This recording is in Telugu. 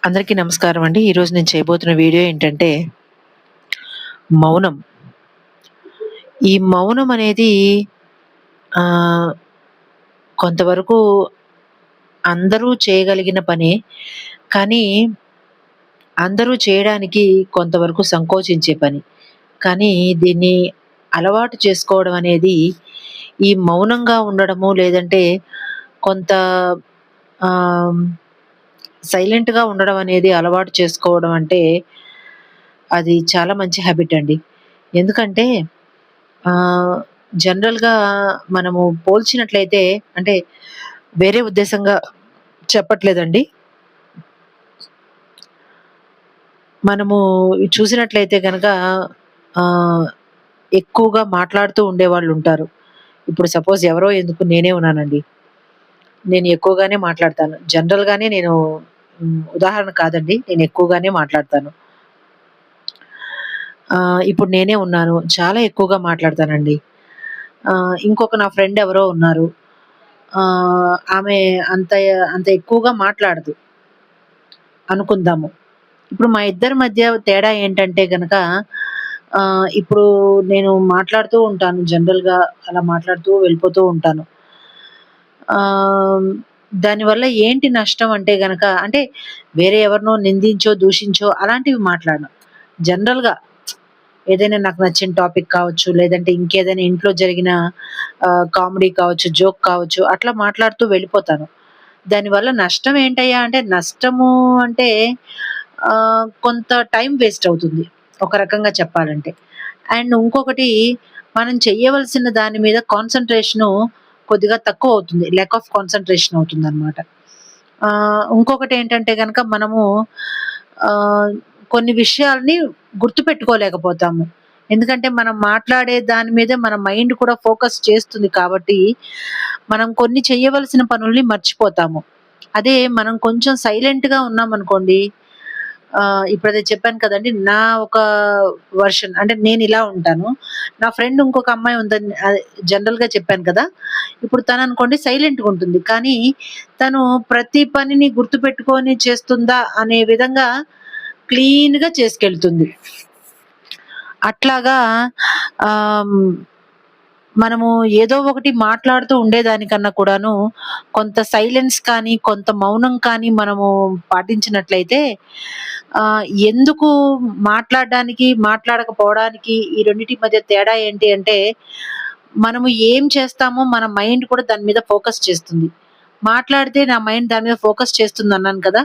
అందరికీ నమస్కారం అండి. ఈరోజు నేను చేయబోతున్న వీడియో ఏంటంటే, మౌనం. ఈ మౌనం అనేది ఆహ్, కొంతవరకు అందరూ చేయగలిగిన పనే. కానీ, అందరూ చేయడానికి కొంతవరకు సంకోచించే పని. కానీ, దీన్ని అలవాటు చేసుకోవడం అనేది, ఈ మౌనంగా ఉండడము, లేదంటే కొంత ఆహ్, సైలెంట్‌గా ఉండడం అనేది అలవాటు చేసుకోవడం అంటే, అది చాలా మంచి హాబిట్ అండి. ఎందుకంటే ఆహ్, జనరల్‌గా మనము పోల్చినట్లయితే అంటే వేరే ఉద్దేశంగా చెప్పట్లేదండి. మనము చూసినట్లయితే గనక ఆహ్, ఎక్కువగా మాట్లాడుతూ ఉండేవాళ్ళుంటారు. ఇప్పుడు సపోజ్ ఎవరో ఎందుకు నేనే ఉన్నానండి. నేను ఎక్కువగానే మాట్లాడతాను. జనరల్‌గానే నేను ఉదాహరణ కాదండి. నేను ఎక్కువగానే మాట్లాడతాను. ఇప్పుడు నేనే ఉన్నాను. చాలా ఎక్కువగా మాట్లాడతానండి. ఇంకొక నా ఫ్రెండ్ ఎవరో ఉన్నారు. ఆమె అంత అంత ఎక్కువగా మాట్లాడదు అనుకుందాము. ఇప్పుడు మా ఇద్దరి మధ్య తేడా ఏంటంటే గనక ఇప్పుడు నేను మాట్లాడుతూ ఉంటాను జనరల్‌గా అలా మాట్లాడుతూ వెళ్ళిపోతూ ఉంటాను. ఆహ్, దానివల్ల ఏంటి నష్టం అంటే గనక అంటే వేరే ఎవరినో నిందించో, దూషించో అలాంటివి మాట్లాడను. జనరల్‌గా ఏదైనా నాకు నచ్చిన టాపిక్ కావచ్చు, లేదంటే ఇంకేదైనా ఇంట్లో జరిగిన కామెడీ కావచ్చు, జోక్ కావచ్చు, అట్లా మాట్లాడుతూ వెళ్ళిపోతాను. దానివల్ల నష్టం ఏంటయ్యా అంటే, నష్టము అంటే కొంత టైం వేస్ట్ అవుతుంది. ఒక రకంగా చెప్పాలంటే. అండ్ ఇంకొకటి మనం చెయ్యవలసిన దాని మీద కాన్సంట్రేషను కొద్దిగా తక్కువవుతుంది. ల్యాక్ ఆఫ్ కాన్సంట్రేషన్ అవుతుందనమాట. ఇంకొకటేంటంటే గనక మనము ఆహ్, కొన్ని విషయాల్ని గుర్తుపెట్టుకోలేకపోతాము. ఎందుకంటే మనం మాట్లాడే దాని మీదే మన మైండ్ కూడా ఫోకస్ చేస్తుంది కాబట్టి, మనం కొన్ని చెయ్యవలసిన పనుల్ని మర్చిపోతాము. అదే మనం కొంచెం సైలెంట్‌గా ఉన్నామనుకోండి ఇప్పుడదే చెప్పాను కదండీ! నా ఒక వర్షన్ అంటే నేనిలా ఉంటాను. నా ఫ్రెండ్ ఇంకొక అమ్మాయి ఉందని అదే జనరల్‌గా చెప్పాను కదా! ఇప్పుడు తననుకోండి సైలెంట్‌గుంటుంది. కానీ తను ప్రతి పనిని గుర్తుపెట్టుకొని చేస్తుందా అనే విధంగా క్లీన్‌గా చేసుకెళ్తుంది. అట్లాగా ఆహ్, హ్మ్, మనము ఏదో ఒకటి మాట్లాడుతూ ఉండేదానికన్నా కూడాను, కొంత సైలెన్స్ కానీ, కొంత మౌనం కానీ మనము పాటించినట్లయితే ఎందుకు మాట్లాడడానికి, మాట్లాడకపోవడానికి ఈ రెండిటి మధ్య తేడా ఏంటి అంటే, మనము ఏం చేస్తామో మన మైండ్ కూడా దాని మీద ఫోకస్ చేస్తుంది. మాట్లాడితే నా మైండ్ దాని మీద ఫోకస్ చేస్తుందన్నాను కదా!